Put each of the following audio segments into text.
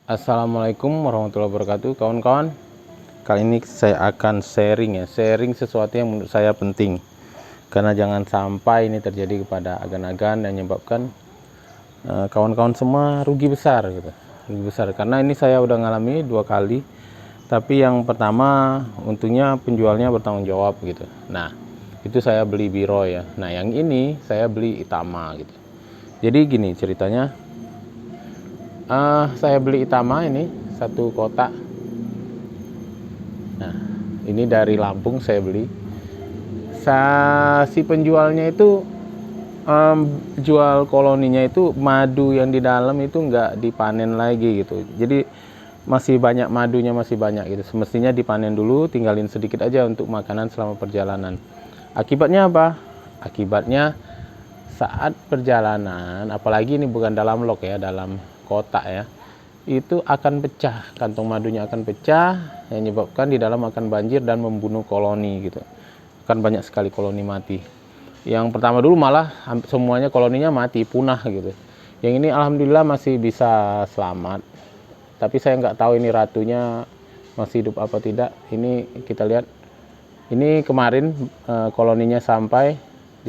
Assalamualaikum warahmatullahi wabarakatuh, kawan-kawan. Kali ini saya akan sharing sesuatu yang menurut saya penting, karena jangan sampai ini terjadi kepada agan-agan dan menyebabkan kawan-kawan semua rugi besar gitu. Rugi besar karena ini saya udah ngalami 2 kali, tapi yang pertama untungnya penjualnya bertanggung jawab gitu. Nah, itu saya beli biro ya. Nah, yang ini saya beli Itama gitu. Jadi gini ceritanya, saya beli Itama ini 1 kotak. Nah, ini dari Lampung saya beli. Si penjualnya itu jual koloninya itu madu yang di dalam itu nggak dipanen lagi gitu. Jadi masih banyak madunya, masih banyak gitu. Semestinya dipanen dulu, tinggalin sedikit aja untuk makanan selama perjalanan. Akibatnya apa? Akibatnya saat perjalanan, apalagi ini bukan dalam log ya, dalam kotak ya, itu akan pecah, kantong madunya akan pecah, yang menyebabkan di dalam akan banjir dan membunuh koloni gitu. Akan banyak sekali koloni mati. Yang pertama dulu malah semuanya koloninya mati, punah gitu. Yang ini alhamdulillah masih bisa selamat. Tapi saya nggak tahu ini ratunya masih hidup apa tidak. Ini kita lihat. Ini kemarin koloninya sampai.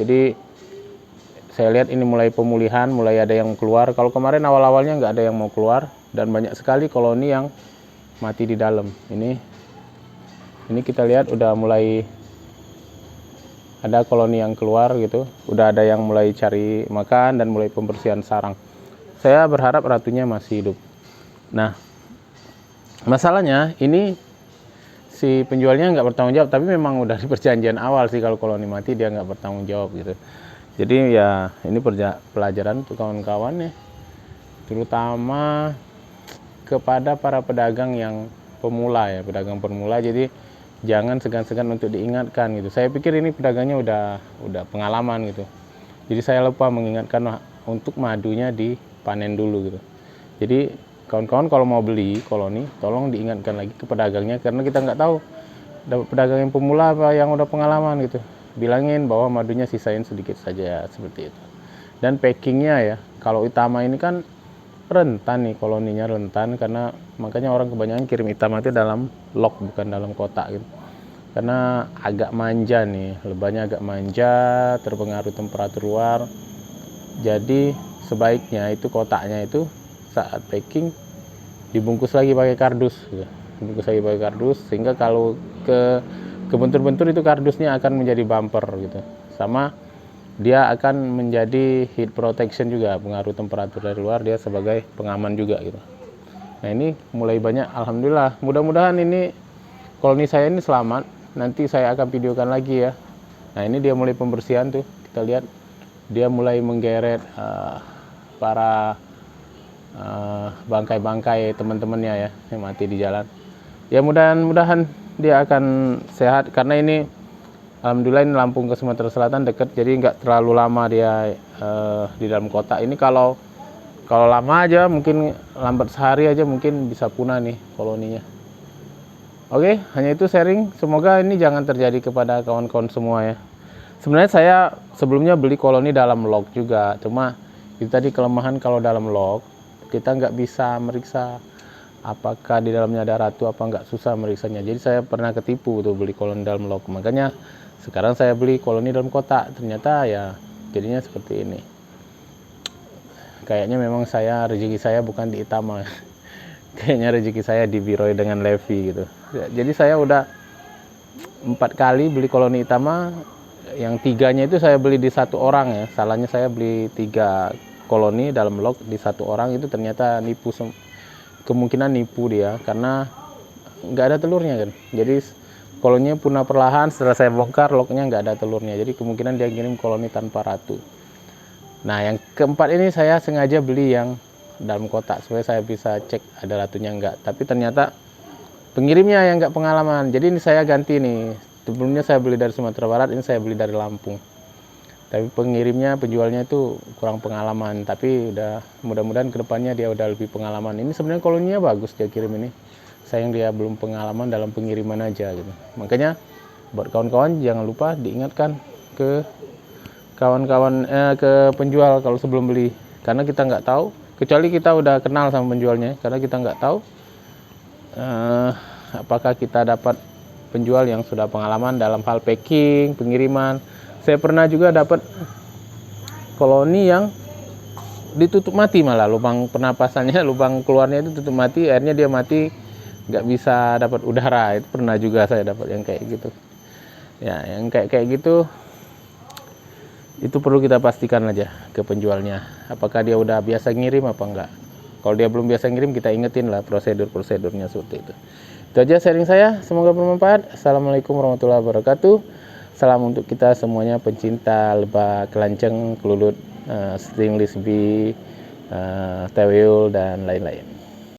Jadi saya lihat ini mulai pemulihan, mulai ada yang keluar. Kalau kemarin awal-awalnya nggak ada yang mau keluar dan banyak sekali koloni yang mati di dalam. Ini kita lihat udah mulai ada koloni yang keluar gitu. Udah ada yang mulai cari makan dan mulai pembersihan sarang. Saya berharap ratunya masih hidup. Nah, masalahnya ini si penjualnya nggak bertanggung jawab, tapi memang udah di perjanjian awal sih kalau koloni mati dia nggak bertanggung jawab gitu. Jadi ya ini pelajaran untuk kawan-kawan ya, terutama kepada para pedagang yang pemula ya, pedagang pemula. Jadi jangan segan-segan untuk diingatkan gitu. Saya pikir ini pedagangnya udah pengalaman gitu. Jadi saya lupa mengingatkan untuk madunya dipanen dulu gitu. Jadi kawan-kawan kalau mau beli koloni, tolong diingatkan lagi ke pedagangnya, karena kita nggak tahu dapat pedagang yang pemula apa yang udah pengalaman gitu. Bilangin bahwa madunya sisain sedikit saja seperti itu. Dan packingnya ya, kalau Itama ini kan rentan nih, koloninya rentan, karena makanya orang kebanyakan kirim Itama itu dalam log bukan dalam kotak gitu. Karena agak manja nih, lebahnya agak manja, terpengaruh temperatur luar. Jadi sebaiknya itu kotaknya itu saat packing dibungkus lagi pakai kardus gitu. Dibungkus lagi pakai kardus, sehingga kalau kebentur-bentur itu kardusnya akan menjadi bumper gitu. Sama dia akan menjadi heat protection juga, pengaruh temperatur dari luar, dia sebagai pengaman juga gitu. Nah, ini mulai banyak, alhamdulillah. Mudah-mudahan ini koloni saya ini selamat. Nanti saya akan videokan lagi ya. Nah, ini dia mulai pembersihan tuh, kita lihat dia mulai menggeret para bangkai-bangkai teman-temannya ya yang mati di jalan. Ya mudah-mudahan dia akan sehat, karena ini alhamdulillah ini Lampung ke Sumatera Selatan dekat, jadi nggak terlalu lama dia di dalam kota. Ini kalau lama aja, mungkin lambat sehari aja mungkin bisa punah nih koloninya. Oke, hanya itu sharing. Semoga ini jangan terjadi kepada kawan-kawan semua ya. Sebenarnya saya sebelumnya beli koloni dalam log juga, cuma itu tadi kelemahan kalau dalam log kita nggak bisa meriksa apakah di dalamnya ada ratu apa, nggak, susah meriksanya. Jadi saya pernah ketipu tuh beli koloni dalam log. Makanya sekarang saya beli koloni dalam kotak. Ternyata ya jadinya seperti ini. Kayaknya memang rezeki saya bukan di Itama. Kayaknya rezeki saya di Biroi dengan Levi gitu. Jadi saya udah 4 kali beli koloni Itama. Yang 3-nya itu saya beli di 1 orang ya. Salahnya saya beli 3 koloni dalam log di 1 orang, itu ternyata nipu. Kemungkinan nipu dia karena nggak ada telurnya kan. Jadi koloninya punah perlahan, setelah saya bongkar lognya nggak ada telurnya. Jadi kemungkinan dia kirim koloni tanpa ratu. Nah, yang keempat ini saya sengaja beli yang dalam kotak supaya saya bisa cek ada ratunya nggak. Tapi ternyata pengirimnya yang nggak pengalaman. Jadi ini saya ganti nih. Sebelumnya saya beli dari Sumatera Barat, ini saya beli dari Lampung. Tapi pengirimnya, penjualnya itu kurang pengalaman. Tapi udah, mudah-mudahan kedepannya dia udah lebih pengalaman. Ini sebenarnya koloninya bagus dia kirim ini. Sayang dia belum pengalaman dalam pengiriman aja gitu. Makanya buat kawan-kawan jangan lupa diingatkan ke kawan-kawan ke penjual kalau sebelum beli, karena kita nggak tahu kecuali kita udah kenal sama penjualnya, karena kita nggak tahu apakah kita dapat penjual yang sudah pengalaman dalam hal packing, pengiriman. Saya pernah juga dapat koloni yang ditutup mati, malah lubang pernapasannya, lubang keluarnya itu tutup mati, akhirnya dia mati, nggak bisa dapat udara. Itu pernah juga saya dapat yang kayak gitu. Ya, yang kayak gitu itu perlu kita pastikan aja ke penjualnya, apakah dia udah biasa ngirim apa enggak. Kalau dia belum biasa ngirim, kita ingetin lah prosedurnya seperti itu. Itu aja sharing saya, semoga bermanfaat. Assalamualaikum warahmatullahi wabarakatuh. Salam untuk kita semuanya pencinta lebah kelanceng, kelulut, stainless bee, tewel dan lain-lain.